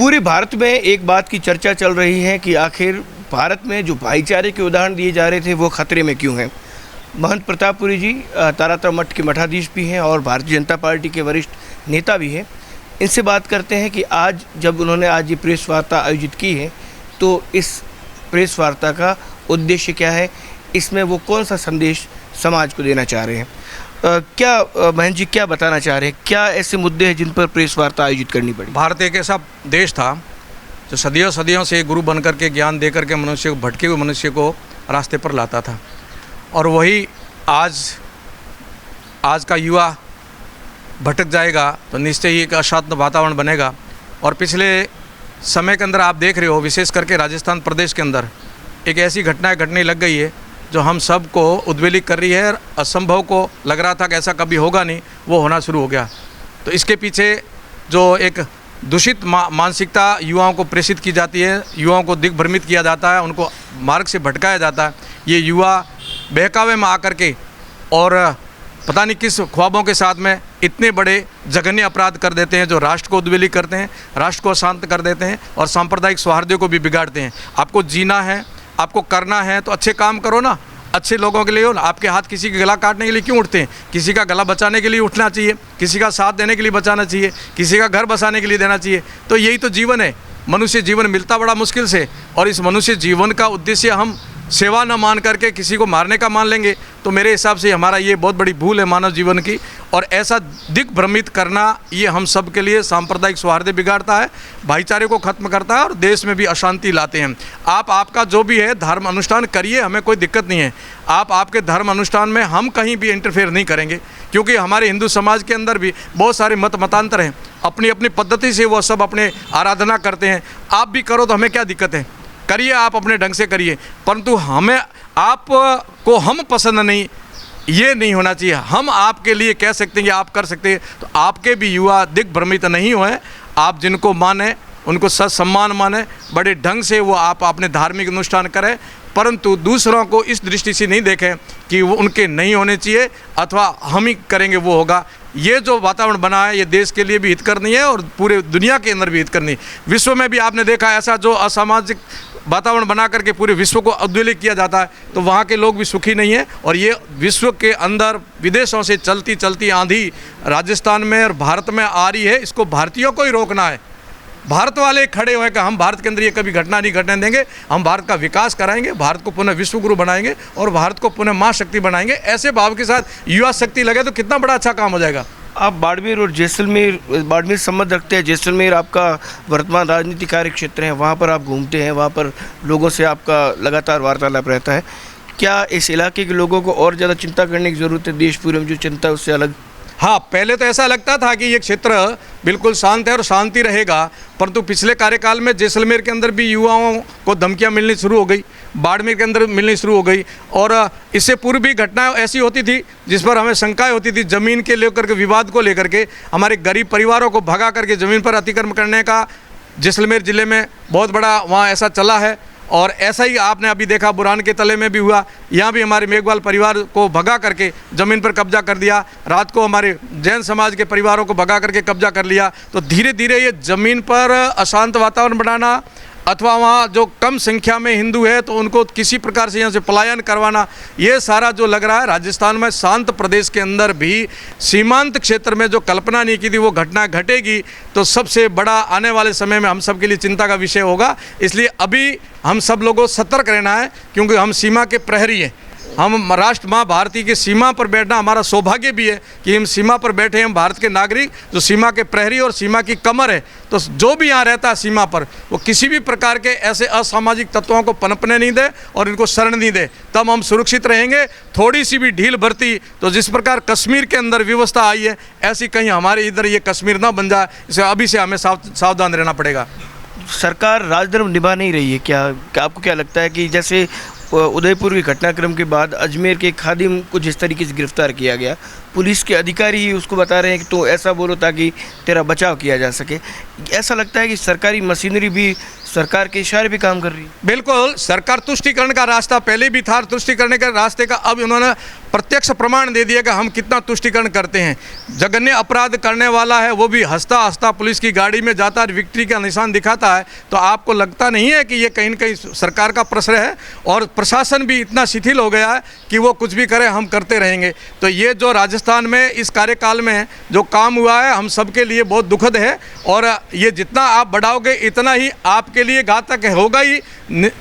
पूरे भारत में एक बात की चर्चा चल रही है कि आखिर भारत में जो भाईचारे के उदाहरण दिए जा रहे थे वो खतरे में क्यों हैं। महंत प्रतापपुरी जी तारातरा मठ के मठाधीश भी हैं और भारतीय जनता पार्टी के वरिष्ठ नेता भी हैं। इनसे बात करते हैं कि आज जब उन्होंने आज ये प्रेस वार्ता आयोजित की है तो इस प्रेस वार्ता का उद्देश्य क्या है, इसमें वो कौन सा संदेश समाज को देना चाह रहे हैं। क्या महंत जी क्या बताना चाह रहे हैं, क्या ऐसे मुद्दे हैं जिन पर प्रेस वार्ता आयोजित करनी पड़ी। भारत एक ऐसा देश था जो सदियों से गुरु बन करके ज्ञान दे करके मनुष्य को, भटके हुए मनुष्य को रास्ते पर लाता था, और वही आज का युवा भटक जाएगा तो निश्चय ही एक अशांत वातावरण बनेगा। और पिछले समय के अंदर आप देख रहे हो, विशेष करके राजस्थान प्रदेश के अंदर एक ऐसी घटनाएं घटने लग गई है जो हम सब को उद्वेलित कर रही है। असंभव को लग रहा था कि ऐसा कभी होगा नहीं, वो होना शुरू हो गया। तो इसके पीछे जो एक दूषित मानसिकता युवाओं को प्रेषित की जाती है, युवाओं को दिग्भ्रमित किया जाता है, उनको मार्ग से भटकाया जाता है। ये युवा बहकावे में आकर के और पता नहीं किस ख्वाबों के साथ में इतने बड़े जघन्य अपराध कर देते हैं जो राष्ट्र को उद्वेलित करते हैं, राष्ट्र को अशांत कर देते हैं और सांप्रदायिक सौहार्द को भी बिगाड़ते हैं। आपको जीना है, आपको करना है तो अच्छे काम करो ना, अच्छे लोगों के लिए हो ना। आपके हाथ किसी का गला काटने के लिए क्यों उठते हैं? किसी का गला बचाने के लिए उठना चाहिए, किसी का साथ देने के लिए बचाना चाहिए, किसी का घर बसाने के लिए देना चाहिए। तो यही तो जीवन है। मनुष्य जीवन मिलता बड़ा मुश्किल से, और इस मनुष्य जीवन का उद्देश्य हम सेवा न मान करके किसी को मारने का मान लेंगे तो मेरे हिसाब से हमारा ये बहुत बड़ी भूल है मानव जीवन की। और ऐसा दिग्भ्रमित करना ये हम सब के लिए सांप्रदायिक सौहार्द बिगाड़ता है, भाईचारे को खत्म करता है और देश में भी अशांति लाते हैं। आप आपका जो भी है धर्म अनुष्ठान करिए, हमें कोई दिक्कत नहीं है। आप आपके धर्म अनुष्ठान में हम कहीं भी इंटरफेयर नहीं करेंगे, क्योंकि हमारे हिंदू समाज के अंदर भी बहुत सारे मतांतर हैं। अपनी अपनी पद्धति से वो सब अपने आराधना करते हैं। आप भी करो तो हमें क्या दिक्कत है, करिए, आप अपने ढंग से करिए, परंतु हमें आपको हम पसंद नहीं, ये नहीं होना चाहिए। हम आपके लिए कह सकते हैं कि आप कर सकते हैं, तो आपके भी युवा दिग्भ्रमित नहीं हुए। आप जिनको माने उनको सम्मान माने, बड़े ढंग से वो आप अपने धार्मिक अनुष्ठान करें, परंतु दूसरों को इस दृष्टि से नहीं देखें कि वो उनके नहीं होने चाहिए अथवा हम ही करेंगे वो होगा। ये जो वातावरण बना है ये देश के लिए भी हितकरनी है और पूरे दुनिया के अंदर भी हितकरनी। विश्व में भी आपने देखा ऐसा जो असामाजिक वातावरण बना करके पूरे विश्व को उद्वेलित किया जाता है, तो वहाँ के लोग भी सुखी नहीं हैं। और ये विश्व के अंदर विदेशों से चलती चलती आंधी राजस्थान में और भारत में आ रही है, इसको भारतीयों को ही रोकना है। भारत वाले खड़े हुए कि हम भारत के अंदर ये कभी घटना नहीं घटने देंगे, हम भारत का विकास कराएंगे, भारत को पुनः विश्व गुरु बनाएंगे और भारत को पुनः महाशक्ति बनाएंगे। ऐसे भाव के साथ युवा शक्ति लगे तो कितना बड़ा अच्छा काम हो जाएगा। आप बाड़मेर और बाड़मेर संबंध रखते हैं। जैसलमेर आपका वर्तमान राजनीतिक कार्य क्षेत्र है, वहाँ पर आप घूमते हैं, वहाँ पर लोगों से आपका लगातार वार्तालाप रहता है। क्या इस इलाके के लोगों को और ज़्यादा चिंता करने की ज़रूरत है? देश पूरे में जो चिंता है उससे अलग। हाँ, पहले तो ऐसा लगता था कि ये क्षेत्र बिल्कुल शांत है और शांति रहेगा, परंतु पिछले कार्यकाल में जैसलमेर के अंदर भी युवाओं को धमकियां मिलनी शुरू हो गई, बाड़मेर के अंदर मिलनी शुरू हो गई। और इससे पूर्व भी घटनाएं ऐसी होती थी जिस पर हमें शंकाएं होती थी। ज़मीन के लेकर के, विवाद को लेकर के, हमारे गरीब परिवारों को भगा करके ज़मीन पर अतिक्रमण करने का जैसलमेर ज़िले में बहुत बड़ा वहाँ ऐसा चला है। और ऐसा ही आपने अभी देखा बुरान के तले में भी हुआ, यहाँ भी हमारे मेघवाल परिवार को भगा करके ज़मीन पर कब्जा कर दिया, रात को हमारे जैन समाज के परिवारों को भगा करके कब्जा कर लिया। तो धीरे धीरे ये ज़मीन पर अशांत वातावरण बनाना अथवा वहाँ जो कम संख्या में हिंदू है तो उनको किसी प्रकार से यहाँ से पलायन करवाना, ये सारा जो लग रहा है राजस्थान में शांत प्रदेश के अंदर भी सीमांत क्षेत्र में जो कल्पना नहीं की थी वो घटना घटेगी, तो सबसे बड़ा आने वाले समय में हम सब के लिए चिंता का विषय होगा। इसलिए अभी हम सब लोगों को सतर्क रहना है, क्योंकि हम सीमा के प्रहरी हैं। हम राष्ट्र माँ भारती की सीमा पर बैठना हमारा सौभाग्य भी है कि हम सीमा पर बैठे हैं, हम भारत के नागरिक जो सीमा के प्रहरी और सीमा की कमर है। तो जो भी यहाँ रहता है सीमा पर, वो किसी भी प्रकार के ऐसे असामाजिक तत्वों को पनपने नहीं दे और इनको शरण नहीं दे, तब हम सुरक्षित रहेंगे। थोड़ी सी भी ढील बरती तो जिस प्रकार कश्मीर के अंदर व्यवस्था आई है, ऐसी कहीं हमारे इधर ये कश्मीर ना बन जाए, इसे अभी से हमें सावधान रहना पड़ेगा। सरकार राजधर्म निभा नहीं रही है क्या? आपको क्या लगता है कि जैसे उदयपुर के घटनाक्रम के बाद अजमेर के खादिम को जिस तरीके से गिरफ्तार किया गया, पुलिस के अधिकारी ही उसको बता रहे हैं कि तो ऐसा बोलो ताकि तेरा बचाव किया जा सके, ऐसा लगता है कि सरकारी मशीनरी भी सरकार के इशारे पे काम कर रही है। बिल्कुल, सरकार तुष्टीकरण का रास्ता पहले भी था, तुष्टीकरण के रास्ते का अब उन्होंने प्रत्यक्ष प्रमाण दे दिया कि हम कितना तुष्टीकरण करते हैं। जघन्य अपराध करने वाला है वो भी हंसता हंसता पुलिस की गाड़ी में जाता है, विक्ट्री का निशान दिखाता है। तो आपको लगता नहीं है कि ये कहीं न कहीं सरकार का प्रश्न है? और प्रशासन भी इतना शिथिल हो गया है कि वो कुछ भी करे हम करते रहेंगे। तो ये जो राजस्थान में इस कार्यकाल में जो काम हुआ है हम सबके लिए बहुत दुखद है, और ये जितना आप बढ़ाओगे इतना ही आपके लिए घातक होगा ही,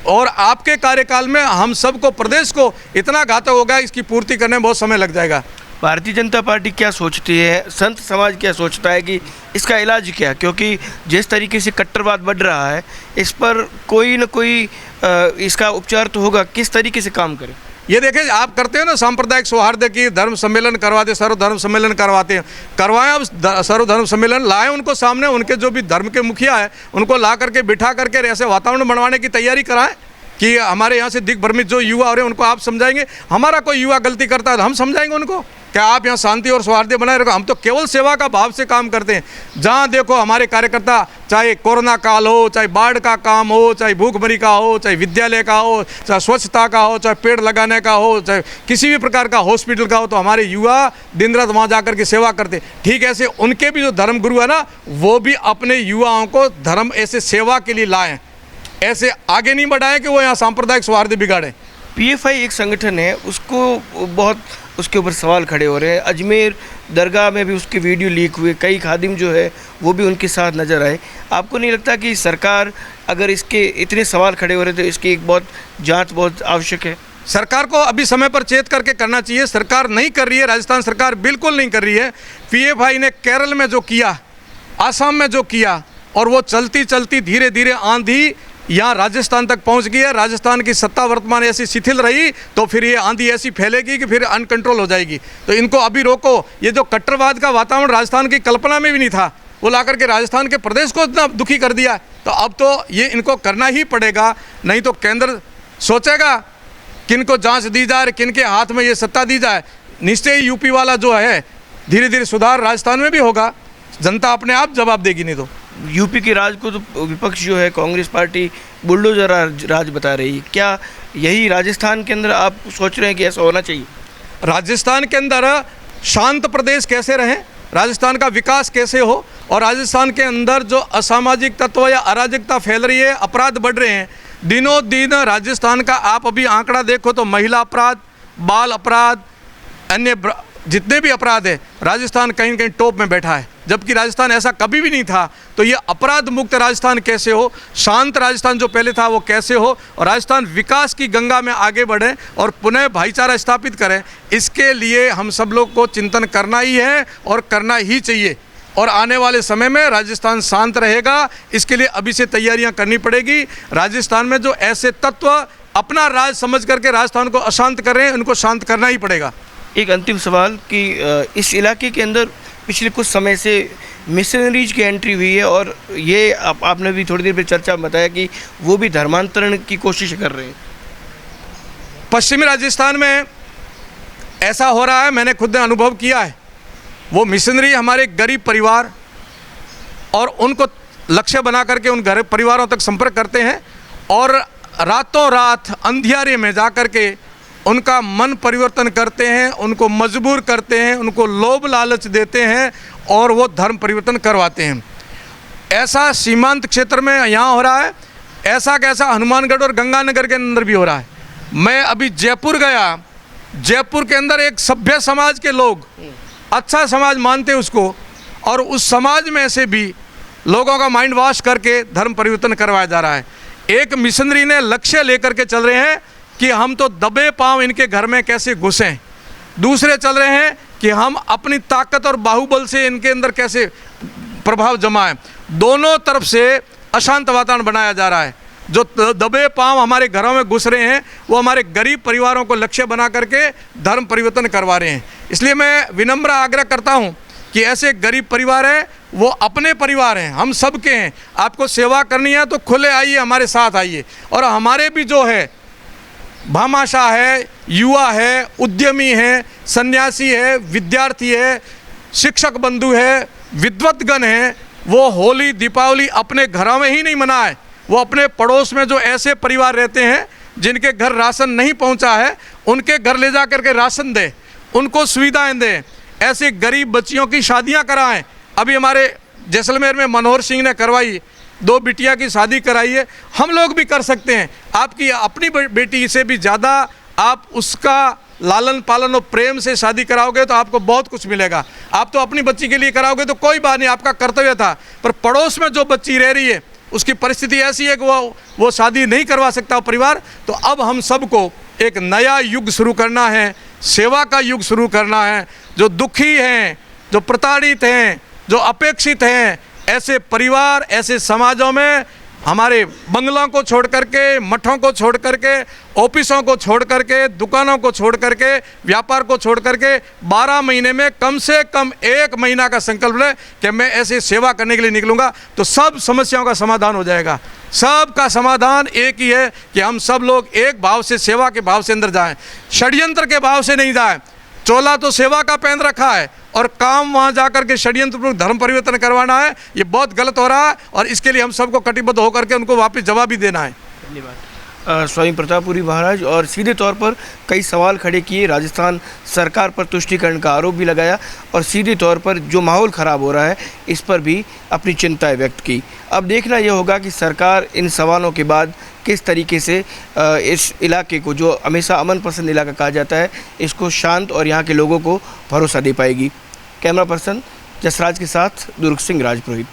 और आपके कार्यकाल में हम सबको, प्रदेश को इतना घातक होगा, इसकी पूर्ति करने में बहुत समय लग जाएगा। भारतीय जनता पार्टी क्या सोचती है, संत समाज क्या सोचता है कि इसका इलाज क्या? क्योंकि जिस तरीके से कट्टरवाद बढ़ रहा है इस पर कोई न कोई इसका उपचार तो होगा। किस तरीके से काम करें? ये देखें, आप करते हो ना सांप्रदायिक सौहार्द की धर्म सम्मेलन करवाते, सर्वधर्म सम्मेलन करवाते हैं, करवाएं। अब सर्वधर्म सम्मेलन लाएं उनको सामने, उनके जो भी धर्म के मुखिया है उनको ला करके बिठा करके ऐसे वातावरण बनवाने की तैयारी कराएं कि हमारे यहाँ से दिग्भ्रमित जो युवा हो रहे हैं उनको आप समझाएंगे। हमारा कोई युवा गलती करता है तो हम समझाएंगे उनको क्या आप यहाँ शांति और सौहार्द बनाए रखो। हम तो केवल सेवा का भाव से काम करते हैं। जहाँ देखो हमारे कार्यकर्ता, चाहे कोरोना काल हो, चाहे बाढ़ का काम हो, चाहे भूखमरी का हो, चाहे विद्यालय का हो, चाहे स्वच्छता का हो, चाहे पेड़ लगाने का हो, चाहे किसी भी प्रकार का हॉस्पिटल का हो, तो हमारे युवा दिन रात वहाँ जा के सेवा करते हैं। ठीक ऐसे उनके भी जो धर्म गुरु है ना, वो भी अपने युवाओं को धर्म ऐसे सेवा के लिए लाएँ, ऐसे आगे नहीं बढ़ाएं कि वो यहाँ सांप्रदायिक सौहार्द बिगाड़ें। PFI एक संगठन है, उसको बहुत उसके ऊपर सवाल खड़े हो रहे हैं। अजमेर दरगाह में भी उसके वीडियो लीक हुए, कई खादिम जो है वो भी उनके साथ नज़र आए। आपको नहीं लगता कि सरकार, अगर इसके इतने सवाल खड़े हो रहे तो इसकी एक बहुत जांच बहुत आवश्यक है? सरकार को अभी समय पर चेत करके करना चाहिए। सरकार नहीं कर रही है, राजस्थान सरकार बिल्कुल नहीं कर रही है। PFI ने केरल में जो किया, आसाम में जो किया, और वो चलती चलती धीरे धीरे आंधी यहाँ राजस्थान तक पहुँच गई है। राजस्थान की सत्ता वर्तमान ऐसी शिथिल रही तो फिर ये आंधी ऐसी फैलेगी कि फिर अनकंट्रोल हो जाएगी। तो इनको अभी रोको। ये जो कट्टरवाद का वातावरण राजस्थान की कल्पना में भी नहीं था, वो ला करके राजस्थान के प्रदेश को इतना दुखी कर दिया। तो अब तो ये इनको करना ही पड़ेगा, नहीं तो केंद्र सोचेगा किन को जांच दी जाए, किन के हाथ में ये सत्ता दी जाए। निश्चय ही यूपी वाला जो है धीरे धीरे सुधार राजस्थान में भी होगा, जनता अपने आप जवाब देगी। नहीं तो यूपी के राज को तो विपक्ष जो है कांग्रेस पार्टी बुलडोजर राज बता रही है। क्या यही राजस्थान के अंदर आप सोच रहे हैं कि ऐसा होना चाहिए? राजस्थान के अंदर शांत प्रदेश कैसे रहे, राजस्थान का विकास कैसे हो, और राजस्थान के अंदर जो असामाजिक तत्व या अराजकता फैल रही है, अपराध बढ़ रहे हैं दिनों दिन। राजस्थान का आप अभी आंकड़ा देखो तो महिला अपराध, बाल अपराध, अन्य जितने भी अपराध है, राजस्थान कहीं न कहीं टॉप में बैठा है, जबकि राजस्थान ऐसा कभी भी नहीं था। तो ये अपराध मुक्त राजस्थान कैसे हो, शांत राजस्थान जो पहले था वो कैसे हो, और राजस्थान विकास की गंगा में आगे बढ़े और पुनः भाईचारा स्थापित करें, इसके लिए हम सब लोग को चिंतन करना ही है और करना ही चाहिए। और आने वाले समय में राजस्थान शांत रहेगा, इसके लिए अभी से तैयारियां करनी पड़ेगी। राजस्थान में जो ऐसे तत्व अपना राज समझ करके राजस्थान को अशांत कर रहे हैं, उनको शांत करना ही पड़ेगा। एक अंतिम सवाल कि इस इलाके के अंदर पिछले कुछ समय से मिशनरीज की एंट्री हुई है, और ये आपने भी थोड़ी देर पहले चर्चा में बताया कि वो भी धर्मांतरण की कोशिश कर रहे हैं। पश्चिमी राजस्थान में ऐसा हो रहा है, मैंने खुद ने अनुभव किया है। वो मिशनरी हमारे गरीब परिवार और उनको लक्ष्य बना करके उन गरीब परिवारों तक संपर्क करते हैं, और रातों रात अंधियारे में जा कर के उनका मन परिवर्तन करते हैं, उनको मजबूर करते हैं, उनको लोभ लालच देते हैं और वो धर्म परिवर्तन करवाते हैं। ऐसा सीमांत क्षेत्र में यहाँ हो रहा है, ऐसा कैसा हनुमानगढ़ और गंगानगर के अंदर भी हो रहा है। मैं अभी जयपुर गया, जयपुर के अंदर एक सभ्य समाज के लोग, अच्छा समाज मानते हैं उसको, और उस समाज में से भी लोगों का माइंड वॉश करके धर्म परिवर्तन करवाया जा रहा है। एक मिशनरी ने लक्ष्य लेकर के चल रहे हैं कि हम तो दबे पांव इनके घर में कैसे घुसें, दूसरे चल रहे हैं कि हम अपनी ताकत और बाहुबल से इनके अंदर कैसे प्रभाव जमाएं। दोनों तरफ से अशांत वातावरण बनाया जा रहा है। जो दबे पांव हमारे घरों में घुस रहे हैं वो हमारे गरीब परिवारों को लक्ष्य बना करके धर्म परिवर्तन करवा रहे हैं। इसलिए मैं विनम्र आग्रह करता हूं कि ऐसे गरीब परिवार हैं, वो अपने परिवार हैं, हम सबके हैं। आपको सेवा करनी है तो खुले आइए, हमारे साथ आइए। और हमारे भी जो है भामाशाह है, युवा है, उद्यमी है, सन्यासी है, विद्यार्थी है, शिक्षक बंधु है, विद्वतगण हैं, वो होली दीपावली अपने घरों में ही नहीं मनाए, वो अपने पड़ोस में जो ऐसे परिवार रहते हैं जिनके घर राशन नहीं पहुंचा है, उनके घर ले जा करके राशन दें, उनको सुविधाएं दें, ऐसे गरीब बच्चियों की शादियां कराएं। अभी हमारे जैसलमेर में मनोहर सिंह ने करवाई, 2 बिटिया की शादी कराई है। हम लोग भी कर सकते हैं। आपकी अपनी बेटी से भी ज़्यादा आप उसका लालन पालन और प्रेम से शादी कराओगे तो आपको बहुत कुछ मिलेगा। आप तो अपनी बच्ची के लिए कराओगे तो कोई बात नहीं, आपका कर्तव्य था, पर पड़ोस में जो बच्ची रह रही है उसकी परिस्थिति ऐसी है कि वो शादी नहीं करवा सकता परिवार। तो अब हम सबको एक नया युग शुरू करना है, सेवा का युग शुरू करना है। जो दुखी हैं, जो प्रताड़ित हैं, जो अपेक्षित हैं, ऐसे परिवार, ऐसे समाजों में हमारे बंगलों को छोड़ करके, मठों को छोड़ करके, ऑफिसों को छोड़ करके, दुकानों को छोड़ करके, व्यापार को छोड़ करके 12 महीने में कम से कम 1 महीना का संकल्प लें कि मैं ऐसे सेवा करने के लिए निकलूंगा, तो सब समस्याओं का समाधान हो जाएगा। सब का समाधान एक ही है कि हम सब लोग एक भाव से, सेवा के भाव से अंदर जाएं, षड्यंत्र के भाव से नहीं जाएं। चोला तो सेवा का पहन रखा है और काम वहाँ जाकर के षड्यंत्रपूर्वक धर्म परिवर्तन करवाना है, ये बहुत गलत हो रहा है और इसके लिए हम सबको कटिबद्ध होकर के उनको वापस जवाब भी देना है। धन्यवाद। स्वामी प्रतापपुरी महाराज, और सीधे तौर पर कई सवाल खड़े किए, राजस्थान सरकार पर तुष्टीकरण का आरोप भी लगाया और सीधे तौर पर जो माहौल ख़राब हो रहा है इस पर भी अपनी चिंताएं व्यक्त की। अब देखना यह होगा कि सरकार इन सवालों के बाद किस तरीके से इस इलाके को, जो हमेशा अमन पसंद इलाका कहा जाता है, इसको शांत और यहाँ के लोगों को भरोसा दे पाएगी। कैमरा पर्सन जसराज के साथ दुर्ग सिंह राजपुरोहित।